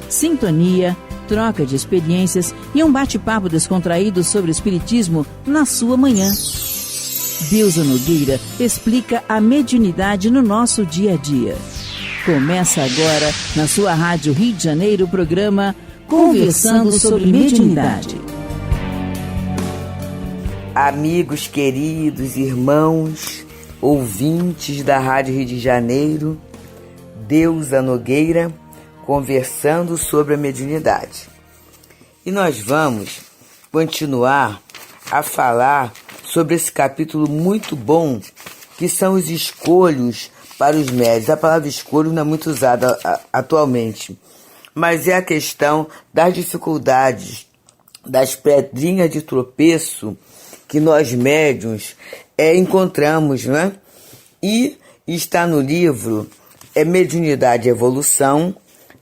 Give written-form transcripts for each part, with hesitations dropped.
sintonia, troca de experiências e um bate-papo descontraído sobre o espiritismo na sua manhã. Deusa Nogueira explica a mediunidade no nosso dia a dia. Começa agora, na sua Rádio Rio de Janeiro, o programa Conversando sobre Mediunidade. Amigos queridos, irmãos, ouvintes da Rádio Rio de Janeiro, Deusa Nogueira, conversando sobre a mediunidade. E nós vamos continuar a falar sobre esse capítulo muito bom, que são os escolhos para os médios. A palavra escolho não é muito usada atualmente, mas é a questão das dificuldades, das pedrinhas de tropeço que nós médiuns encontramos, não é? E está no livro Mediunidade e Evolução,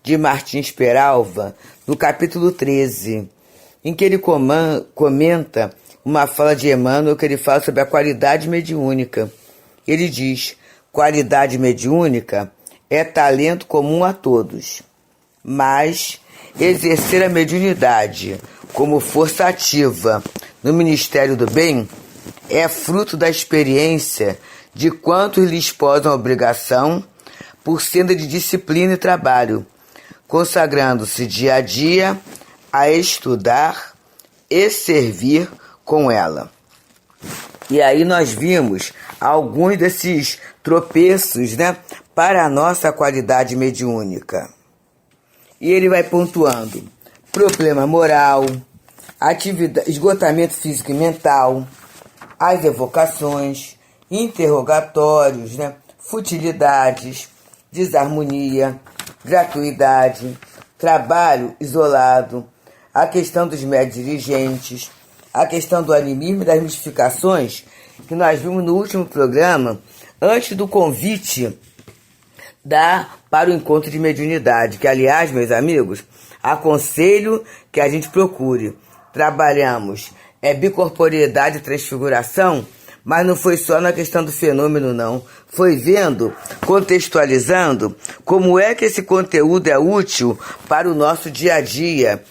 de Martins Peralva, no capítulo 13, em que ele comenta uma fala de Emmanuel, que ele fala sobre a qualidade mediúnica. Ele diz: qualidade mediúnica é talento comum a todos, mas exercer a mediunidade como força ativa no Ministério do Bem é fruto da experiência de quantos lhes posam a obrigação por senda de disciplina e trabalho, consagrando-se dia a dia a estudar e servir com ela. E aí nós vimos alguns desses tropeços, né, para a nossa qualidade mediúnica. E ele vai pontuando: problema moral, esgotamento físico e mental, as evocações, interrogatórios, né, futilidades, desarmonia, gratuidade, trabalho isolado, a questão dos médios dirigentes, a questão do animismo e das mistificações, que nós vimos no último programa, antes do convite para o encontro de mediunidade, que, aliás, meus amigos, aconselho que a gente procure. Trabalhamos bicorporeidade e transfiguração, mas não foi só na questão do fenômeno, não. Foi vendo, contextualizando, como é que esse conteúdo é útil para o nosso dia a dia,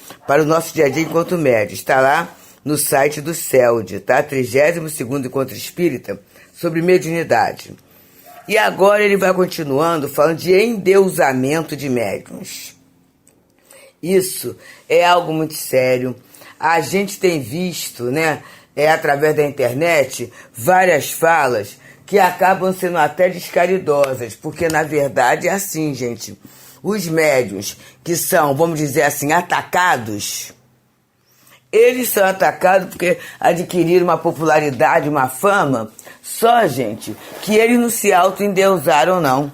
enquanto médio. Está lá no site do CELD, tá? 32º Encontro Espírita, sobre mediunidade. E agora ele vai continuando falando de endeusamento de médiuns. Isso é algo muito sério. A gente tem visto, né, através da internet, várias falas que acabam sendo até descaridosas, porque na verdade é assim, gente. Os médiuns que são, vamos dizer assim, atacados, eles são atacados porque adquiriram uma popularidade, uma fama, só, gente, que eles não se auto-endeusaram, não.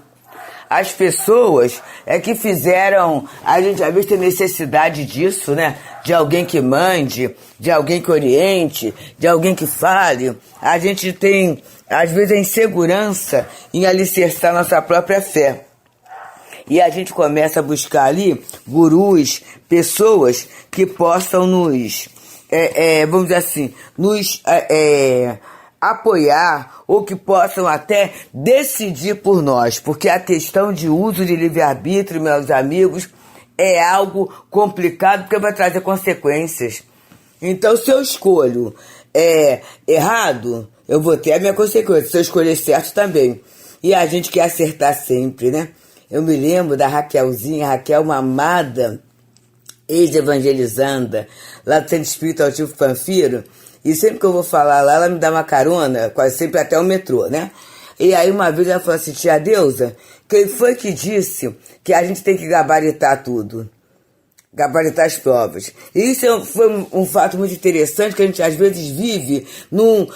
As pessoas que fizeram a gente às vezes ter necessidade disso, né? De alguém que mande, de alguém que oriente, de alguém que fale. A gente tem, às vezes, a insegurança em alicerçar nossa própria fé. E a gente começa a buscar ali gurus, pessoas que possam nos, vamos dizer assim, nos apoiar, ou que possam até decidir por nós, porque a questão de uso de livre-arbítrio, meus amigos, é algo complicado, porque vai trazer consequências. Então, se eu escolho errado, eu vou ter a minha consequência. Se eu escolher certo, também. E a gente quer acertar sempre, né? Eu me lembro da Raquelzinha, uma amada ex-evangelizanda, lá do Centro Espírita Altivo Panfiro, e sempre que eu vou falar lá, ela me dá uma carona, quase sempre até o metrô, né? E aí uma vez ela falou assim: tia Deusa, quem foi que disse que a gente tem que gabaritar tudo? Gabaritar as provas. E isso foi um fato muito interessante, que a gente às vezes vive num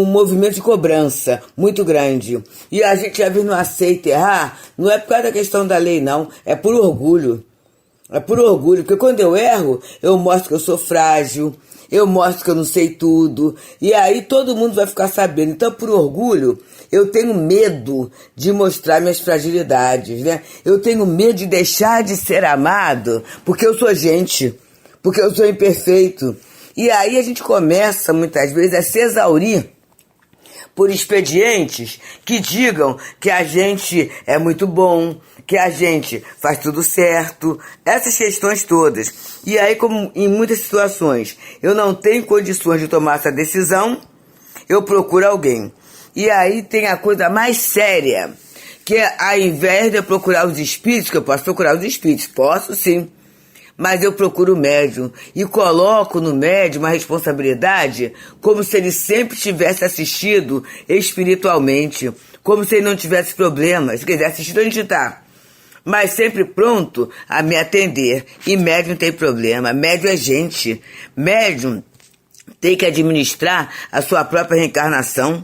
movimento de cobrança muito grande. E a gente às vezes não aceita errar, não é por causa da questão da lei, não, é por orgulho. É por orgulho, porque quando eu erro, eu mostro que eu sou frágil, eu mostro que eu não sei tudo, e aí todo mundo vai ficar sabendo. Então, por orgulho, eu tenho medo de mostrar minhas fragilidades, né? Eu tenho medo de deixar de ser amado, porque eu sou gente, porque eu sou imperfeito. E aí a gente começa, muitas vezes, a se exaurir, por expedientes que digam que a gente é muito bom, que a gente faz tudo certo, essas questões todas. E aí, como em muitas situações eu não tenho condições de tomar essa decisão, eu procuro alguém. E aí tem a coisa mais séria, que é, ao invés de eu procurar os espíritos, que eu posso procurar os espíritos, posso sim, mas eu procuro o médium e coloco no médium uma responsabilidade como se ele sempre tivesse assistido espiritualmente, como se ele não tivesse problemas. Quer dizer, assistido a gente está, mas sempre pronto a me atender. E médium tem problema, médium é gente, médium tem que administrar a sua própria reencarnação.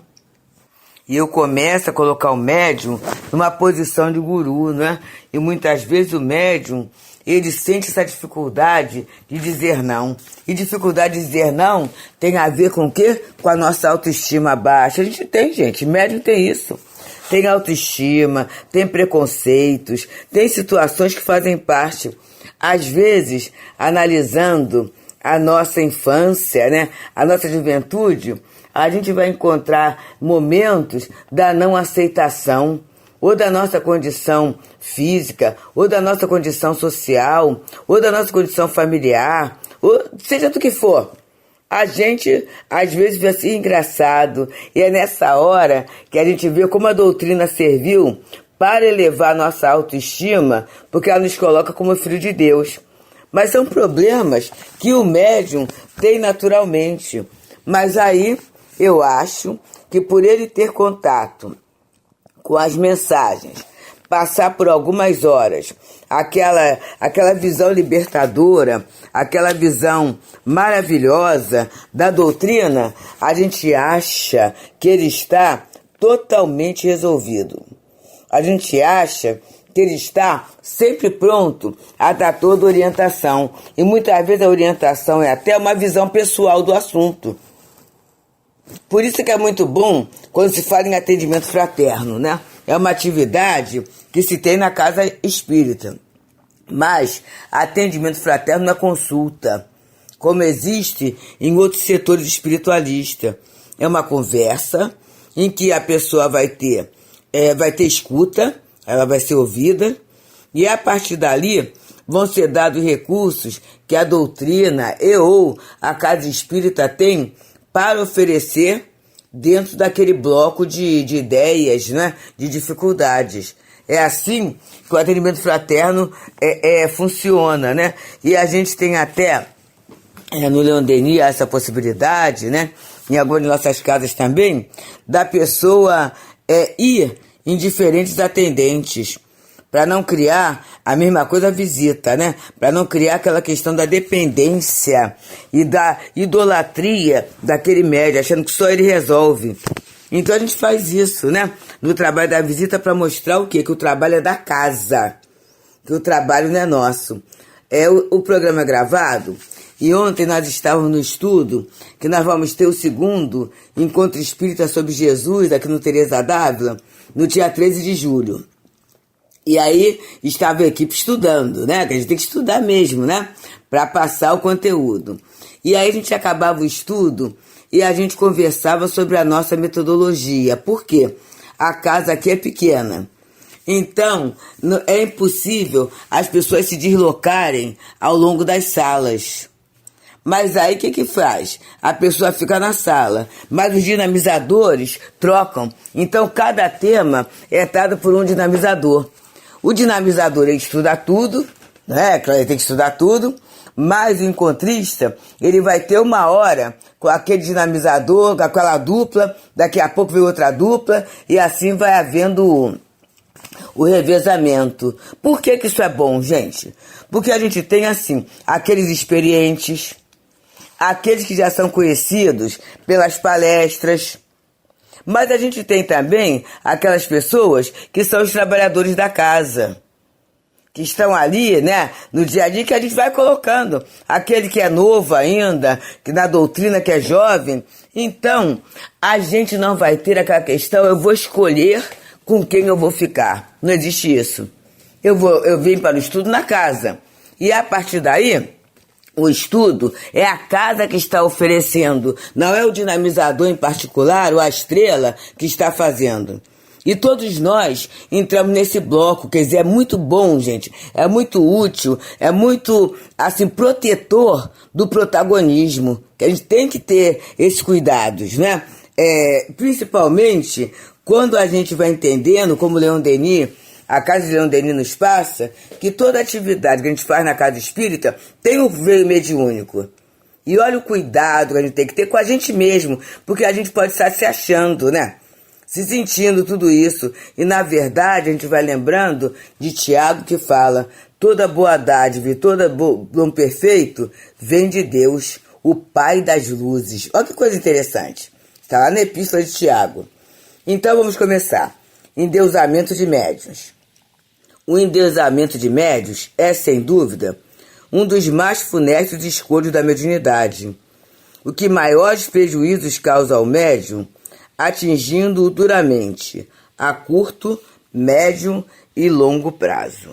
E eu começo a colocar o médium numa posição de guru, né? E muitas vezes o médium, ele sente essa dificuldade de dizer não. E dificuldade de dizer não tem a ver com o quê? Com a nossa autoestima baixa. A gente tem, gente, médium tem isso. Tem autoestima, tem preconceitos, tem situações que fazem parte. Às vezes, analisando a nossa infância, né? A nossa juventude, a gente vai encontrar momentos da não aceitação, ou da nossa condição física, ou da nossa condição social, ou da nossa condição familiar, ou seja do que for. A gente, às vezes, vê assim engraçado, e é nessa hora que a gente vê como a doutrina serviu para elevar a nossa autoestima, porque ela nos coloca como filho de Deus. Mas são problemas que o médium tem naturalmente. Mas aí eu acho que por ele ter contato com as mensagens, passar por algumas horas, aquela visão libertadora, aquela visão maravilhosa da doutrina, a gente acha que ele está totalmente resolvido. A gente acha que ele está sempre pronto a dar toda orientação. E muitas vezes a orientação é até uma visão pessoal do assunto. Por isso que é muito bom quando se fala em atendimento fraterno, né? É uma atividade que se tem na casa espírita. Mas atendimento fraterno não é consulta, como existe em outros setores espiritualistas. É uma conversa em que a pessoa vai ter escuta, ela vai ser ouvida, e a partir dali vão ser dados recursos que a doutrina ou a casa espírita tem para oferecer dentro daquele bloco de ideias, né, de dificuldades. É assim que o atendimento fraterno funciona, né? E a gente tem até no Leon Denis essa possibilidade, né? Em algumas de nossas casas também, da pessoa ir em diferentes atendentes, para não criar a mesma coisa a visita, né? Para não criar aquela questão da dependência e da idolatria daquele médium, achando que só ele resolve. Então a gente faz isso, né? No trabalho da visita para mostrar o quê? Que o trabalho é da casa, que o trabalho não é nosso. O programa é gravado e ontem nós estávamos no estudo que nós vamos ter o segundo Encontro Espírita sobre Jesus aqui no Teresa d'Ávila, no dia 13 de julho. E aí estava a equipe estudando, né? Que a gente tem que estudar mesmo, né? Para passar o conteúdo. E aí a gente acabava o estudo e a gente conversava sobre a nossa metodologia. Por quê? A casa aqui é pequena. Então, é impossível as pessoas se deslocarem ao longo das salas. Mas aí o que faz? A pessoa fica na sala, mas os dinamizadores trocam. Então cada tema é dado por um dinamizador. O dinamizador ele estuda tudo, né? Ele tem que estudar tudo, mas o encontrista ele vai ter uma hora com aquele dinamizador, com aquela dupla, daqui a pouco vem outra dupla, e assim vai havendo o revezamento. Por que isso é bom, gente? Porque a gente tem assim, aqueles experientes, aqueles que já são conhecidos pelas palestras, mas a gente tem também aquelas pessoas que são os trabalhadores da casa, que estão ali, né, no dia a dia, que a gente vai colocando. Aquele que é novo ainda, que na doutrina que é jovem. Então, a gente não vai ter aquela questão, eu vou escolher com quem eu vou ficar. Não existe isso. Eu vim para o estudo na casa. E a partir daí, O estudo é a casa que está oferecendo, não é o dinamizador em particular ou a estrela que está fazendo. E todos nós entramos nesse bloco, quer dizer, é muito bom, gente, é muito útil, é muito, assim, protetor do protagonismo, que a gente tem que ter esses cuidados, né? Principalmente quando a gente vai entendendo, como Leon Denis, a Casa de Leon Denis nos passa, que toda atividade que a gente faz na casa espírita tem um veio mediúnico. E olha o cuidado que a gente tem que ter com a gente mesmo, porque a gente pode estar se achando, né? Se sentindo tudo isso. E na verdade a gente vai lembrando de Tiago que fala: toda boa dádiva e todo dom perfeito vem de Deus, o Pai das luzes. Olha que coisa interessante. Está lá na Epístola de Tiago. Então vamos começar. Endeusamento de médiuns. O endeusamento de médiuns é, sem dúvida, um dos mais funestos escolhos da mediunidade, o que maiores prejuízos causa ao médium, atingindo-o duramente, a curto, médio e longo prazo.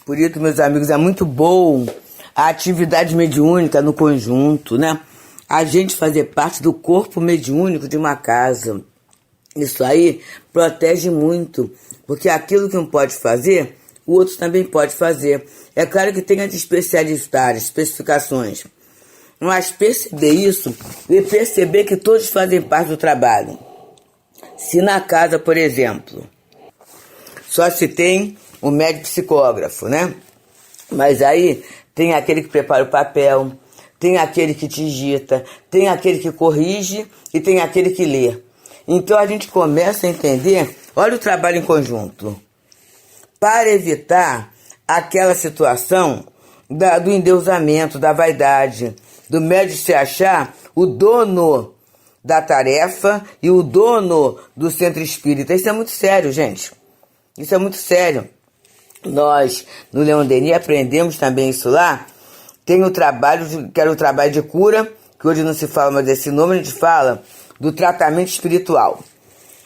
Por isso, meus amigos, é muito bom a atividade mediúnica no conjunto, né? A gente fazer parte do corpo mediúnico de uma casa. Isso aí protege muito, porque aquilo que um pode fazer, o outro também pode fazer. É claro que tem as especificações, mas perceber isso e perceber que todos fazem parte do trabalho. Se na casa, por exemplo, só se tem o médico psicógrafo, né? Mas aí tem aquele que prepara o papel, tem aquele que digita, tem aquele que corrige e tem aquele que lê. Então a gente começa a entender, olha o trabalho em conjunto, para evitar aquela situação do endeusamento, da vaidade, do médium se achar o dono da tarefa e o dono do centro espírita. Isso é muito sério, gente. Isso é muito sério. Nós, no Leon Denis, aprendemos também isso lá. Tem o trabalho, que era o trabalho de cura, que hoje não se fala mais desse nome, a gente fala do tratamento espiritual.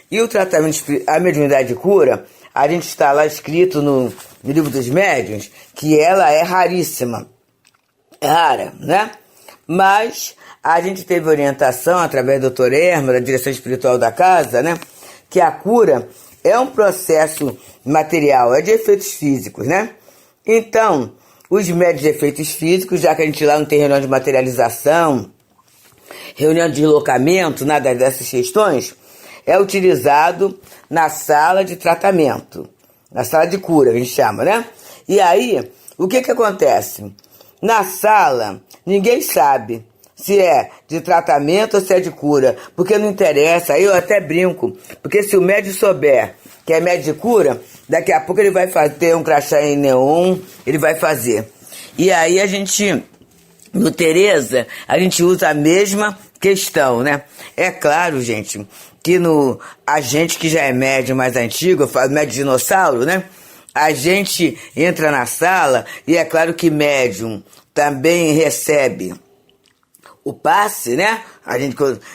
E o tratamento espiritual, a mediunidade de cura, a gente está lá escrito no livro dos médiuns, que ela é raríssima. É rara, né? Mas a gente teve orientação através do Dr. Erma, da direção espiritual da casa, né? Que a cura é um processo material, é de efeitos físicos, né? Então, os médios de efeitos físicos, já que a gente lá não tem reunião de materialização, reunião de deslocamento, nada dessas questões, é utilizado na sala de tratamento, na sala de cura, a gente chama, né? E aí, o que acontece? Na sala, ninguém sabe se é de tratamento ou se é de cura, porque não interessa, aí eu até brinco, porque se o médico souber que é médico de cura, daqui a pouco ele vai ter um crachá em neon, ele vai fazer. E aí a gente, no Tereza, a gente usa a mesma questão, né? É claro, gente, que a gente que já é médium mais antigo, eu falo médium dinossauro, né? A gente entra na sala e é claro que médium também recebe o passe, né?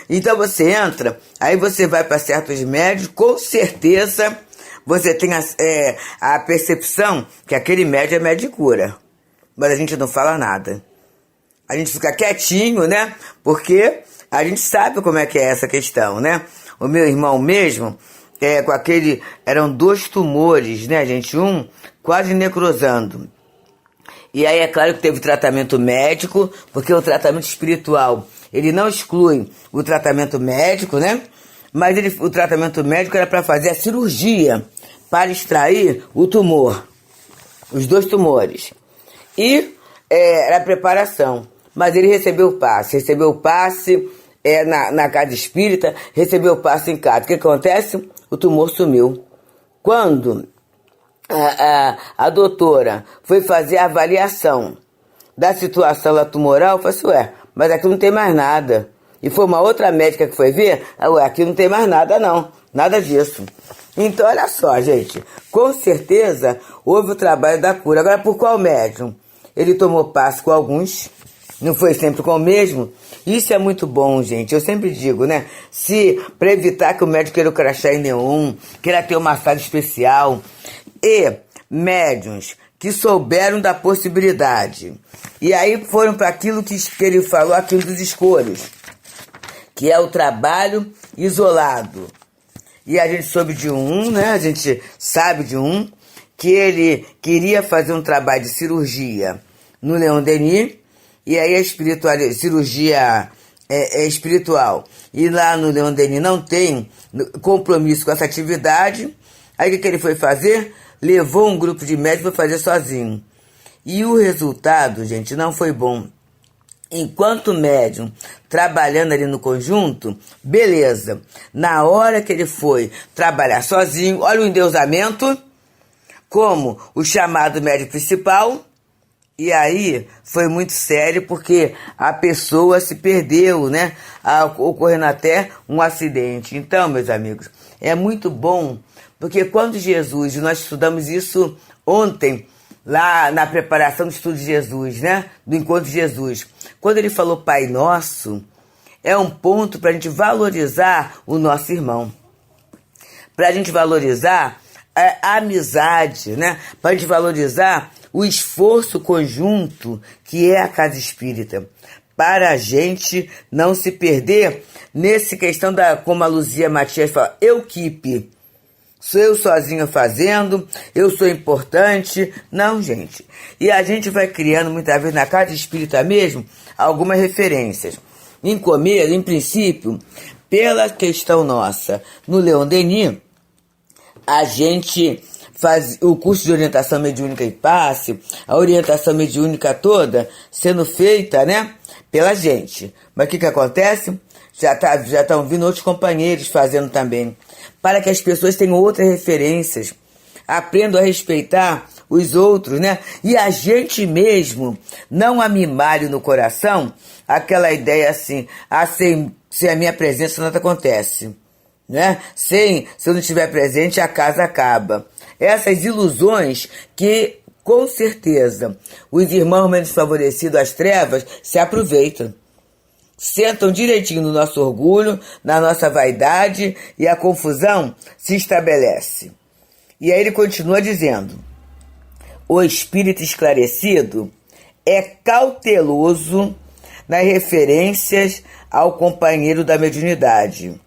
Então você entra, aí você vai para certos médios, com certeza você tem a percepção que aquele médio é médio de cura. Mas a gente não fala nada. A gente fica quietinho, né? Porque a gente sabe como é que é essa questão, né? O meu irmão mesmo, eram 2 tumores, né, gente? Um quase necrosando. E aí é claro que teve tratamento médico, porque o tratamento espiritual, ele não exclui o tratamento médico, né? Mas o tratamento médico era para fazer a cirurgia, para extrair o tumor, os 2 tumores. E era a preparação. Mas ele recebeu o passe na casa espírita, recebeu o passe em casa. O que acontece? O tumor sumiu. Quando a doutora foi fazer a avaliação da situação lá tumoral, eu falei assim, mas aqui não tem mais nada. E foi uma outra médica que foi ver, aqui não tem mais nada não, nada disso. Então olha só, gente, com certeza houve o trabalho da cura. Agora, por qual médium? Ele tomou passe com alguns, não foi sempre com o mesmo. Isso é muito bom, gente. Eu sempre digo, né? Para evitar que o médico queira o crachá em neon, queira ter uma sala especial. E médiuns que souberam da possibilidade. E aí foram para aquilo que ele falou, aquilo dos escolhos, que é o trabalho isolado. E a gente soube de né? A gente sabe de que ele queria fazer um trabalho de cirurgia no Leon Denis, e aí a cirurgia espiritual. E lá no Leon Denis não tem compromisso com essa atividade. Aí o que ele foi fazer? Levou um grupo de médicos para fazer sozinho. E o resultado, gente, não foi bom. Enquanto médium, trabalhando ali no conjunto, beleza. Na hora que ele foi trabalhar sozinho, olha o endeusamento, como o chamado médium principal, e aí foi muito sério porque a pessoa se perdeu, né? Ocorrendo até um acidente. Então, meus amigos, é muito bom, porque quando Jesus, nós estudamos isso ontem, lá na preparação do estudo de Jesus, né? Do encontro de Jesus. Quando ele falou Pai Nosso, é um ponto para a gente valorizar o nosso irmão. Para a gente valorizar a amizade, né? Para a gente valorizar o esforço conjunto que é a casa espírita. Para a gente não se perder nessa questão como a Luzia Matias fala, equipe. Sou eu sozinha fazendo, eu sou importante. Não, gente. E a gente vai criando, muitas vezes, na casa espírita mesmo, algumas referências. Em princípio, pela questão nossa, no Leon Denis, a gente faz o curso de orientação mediúnica e passe, a orientação mediúnica toda sendo feita, né, pela gente. Mas o que acontece? Já estão vindo outros companheiros fazendo também, para que as pessoas tenham outras referências, aprendam a respeitar os outros, né? E a gente mesmo não amimale no coração aquela ideia assim, sem a minha presença nada acontece, né? Se eu não estiver presente, a casa acaba. Essas ilusões que, com certeza, os irmãos menos favorecidos, as trevas, se aproveitam. Sentam direitinho no nosso orgulho, na nossa vaidade, e a confusão se estabelece. E aí ele continua dizendo: o espírito esclarecido é cauteloso nas referências ao companheiro da mediunidade.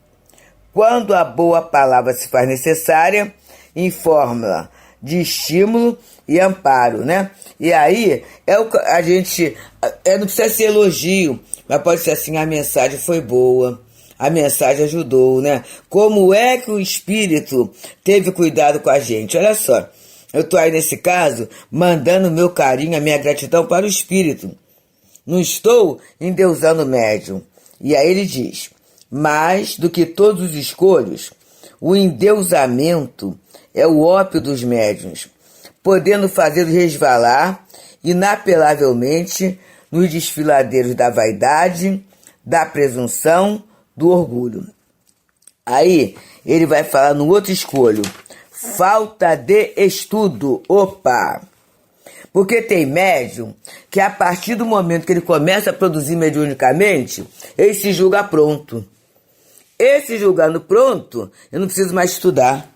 Quando a boa palavra se faz necessária, em fórmula de estímulo e amparo, né? E aí, a gente não precisa ser elogio, mas pode ser assim, a mensagem foi boa, a mensagem ajudou, né? Como é que o Espírito teve cuidado com a gente? Olha só, eu tô aí nesse caso, mandando meu carinho, a minha gratidão para o Espírito. Não estou endeusando o médium. E aí ele diz: mais do que todos os escolhos, o endeusamento é o ópio dos médiuns, podendo fazê-los resvalar inapelavelmente nos desfiladeiros da vaidade, da presunção, do orgulho. Aí ele vai falar no outro escolho: falta de estudo. Opa! Porque tem médium que a partir do momento que ele começa a produzir mediunicamente, ele se julga pronto. Esse julgando pronto, eu não preciso mais estudar.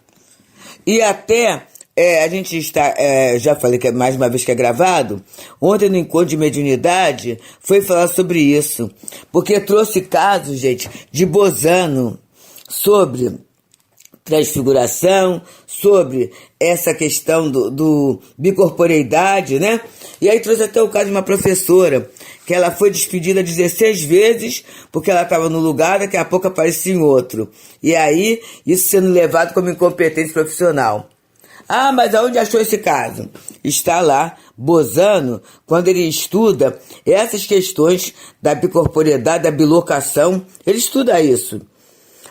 E até, a gente está, já falei que mais uma vez que é gravado, ontem no encontro de mediunidade foi falar sobre isso. Porque trouxe casos, gente, de Bozano sobre transfiguração, sobre essa questão do bicorporeidade, né? E aí trouxe até o caso de uma professora, que ela foi despedida 16 vezes, porque ela estava no lugar, daqui a pouco aparecia em outro. E aí, isso sendo levado como incompetência profissional. Ah, mas aonde achou esse caso? Está lá, Bozano, quando ele estuda essas questões da bicorporeidade, da bilocação, ele estuda isso.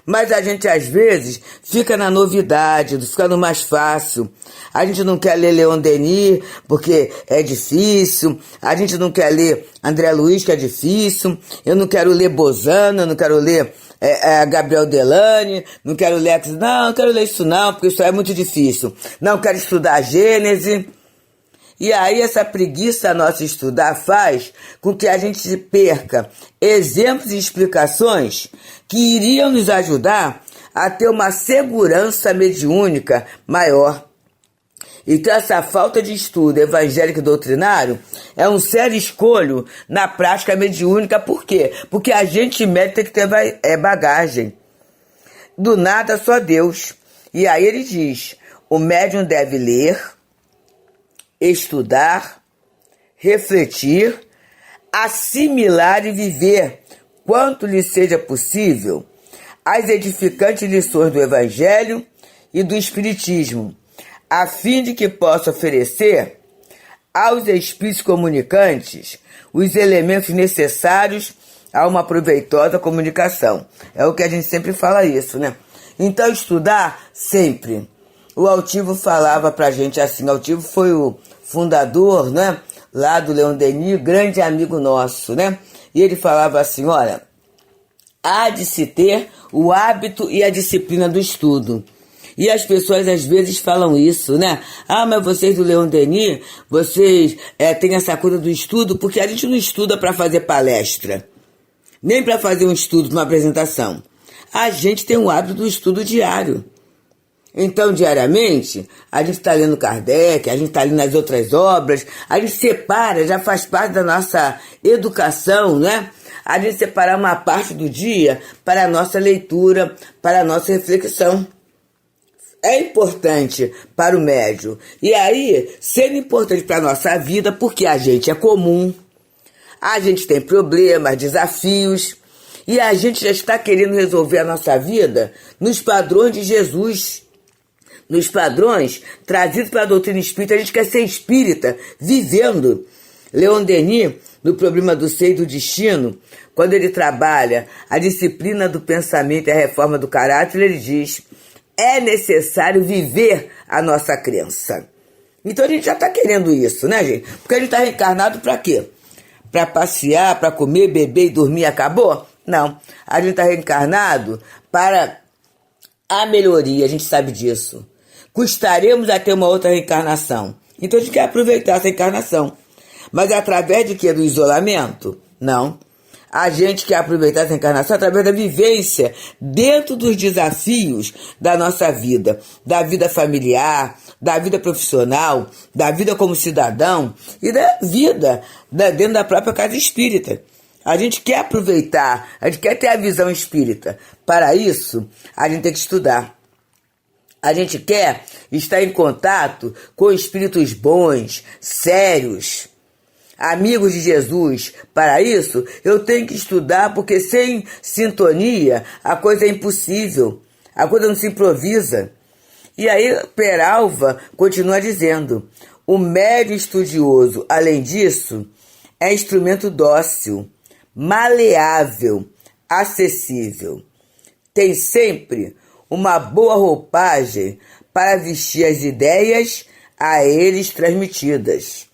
Mas a gente, às vezes, fica na novidade, fica no mais fácil. A gente não quer ler Leon Denis, porque é difícil. A gente não quer ler André Luiz, que é difícil. Eu não quero ler Bozano, eu não quero ler Gabriel Delane, não quero ler... Não quero ler isso não, porque isso é muito difícil. Não quero estudar a Gênese. E aí essa preguiça nossa estudar faz com que a gente perca exemplos e explicações que iriam nos ajudar a ter uma segurança mediúnica maior. Então essa falta de estudo evangélico e doutrinário é um sério escolho na prática mediúnica. Por quê? Porque a gente médico tem que ter bagagem. Do nada só Deus. E aí ele diz, o médium deve ler, estudar, refletir, assimilar e viver, quanto lhe seja possível, as edificantes lições do Evangelho e do Espiritismo, a fim de que possa oferecer aos espíritos comunicantes os elementos necessários a uma proveitosa comunicação. É o que a gente sempre fala isso, né? Então, estudar sempre. O Altivo falava pra gente assim, o Altivo foi o fundador, né, lá do Leon Denis, grande amigo nosso, né? E ele falava assim, olha, há de se ter o hábito e a disciplina do estudo. E as pessoas às vezes falam isso, né? Ah, mas vocês do Leon Denis, vocês têm essa coisa do estudo, porque a gente não estuda para fazer palestra, nem para fazer um estudo, uma apresentação. A gente tem o hábito do estudo diário. Então, diariamente, a gente está lendo Kardec, a gente está lendo as outras obras, a gente separa, já faz parte da nossa educação, né? A gente separar uma parte do dia para a nossa leitura, para a nossa reflexão. É importante para o médium. E aí, sendo importante para a nossa vida, porque a gente é comum, a gente tem problemas, desafios, e a gente já está querendo resolver a nossa vida nos padrões de Jesus, nos padrões trazidos pela doutrina espírita. A gente quer ser espírita, vivendo. Leon Denis, no Problema do Ser e do Destino, quando ele trabalha a disciplina do pensamento e a reforma do caráter, ele diz, é necessário viver a nossa crença. Então a gente já está querendo isso, né, gente? Porque a gente está reencarnado para quê? Para passear, para comer, beber e dormir, acabou? Não. A gente está reencarnado para a melhoria, a gente sabe disso. Custaremos a ter uma outra reencarnação. Então a gente quer aproveitar essa reencarnação. Mas através de quê? Do isolamento? Não. A gente quer aproveitar essa reencarnação através da vivência dentro dos desafios da nossa vida. Da vida familiar, da vida profissional, da vida como cidadão e da vida dentro da própria casa espírita. A gente quer aproveitar, a gente quer ter a visão espírita. Para isso, a gente tem que estudar. A gente quer estar em contato com espíritos bons, sérios, amigos de Jesus. Para isso, eu tenho que estudar, porque sem sintonia a coisa é impossível. A coisa não se improvisa. E aí, Peralva continua dizendo, o médium estudioso, além disso, é instrumento dócil, maleável, acessível. Tem sempre uma boa roupagem para vestir as ideias a eles transmitidas.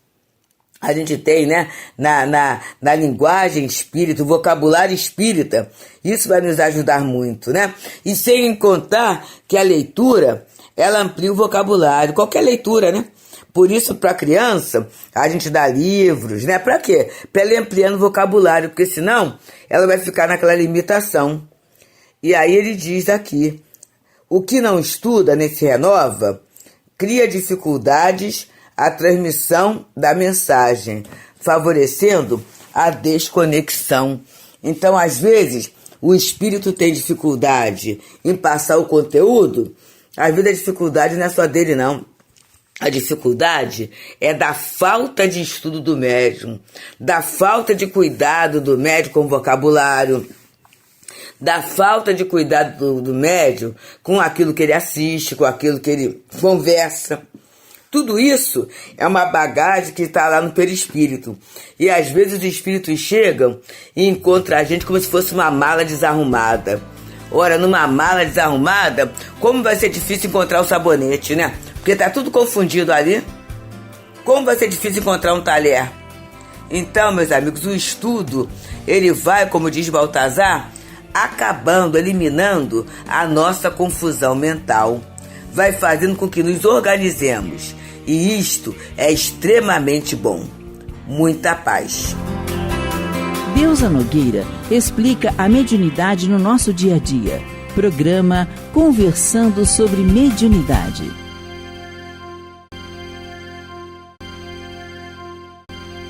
A gente tem, né, na linguagem espírita, o vocabulário espírita, isso vai nos ajudar muito, né? E sem contar que a leitura, ela amplia o vocabulário, qualquer leitura, né? Por isso, para a criança, a gente dá livros, né? Para quê? Para ela ir ampliando o vocabulário, porque senão ela vai ficar naquela limitação. E aí ele diz aqui, o que não estuda nesse renova, cria dificuldades à transmissão da mensagem, favorecendo a desconexão. Então, às vezes, o espírito tem dificuldade em passar o conteúdo, às vezes a dificuldade não é só dele, não. A dificuldade é da falta de estudo do médium, da falta de cuidado do médium com o vocabulário, da falta de cuidado do médium com aquilo que ele assiste, com aquilo que ele conversa. Tudo isso é uma bagagem que está lá no perispírito. E às vezes os espíritos chegam e encontram a gente como se fosse uma mala desarrumada. Ora, numa mala desarrumada, como vai ser difícil encontrar o sabonete, né? Porque tá tudo confundido ali. Como vai ser difícil encontrar um talher? Então, meus amigos, o estudo, ele vai, como diz Baltazar, acabando, eliminando a nossa confusão mental. Vai fazendo com que nos organizemos. E isto é extremamente bom. Muita paz. Deusa Nogueira explica a mediunidade no nosso dia a dia. Programa Conversando sobre Mediunidade.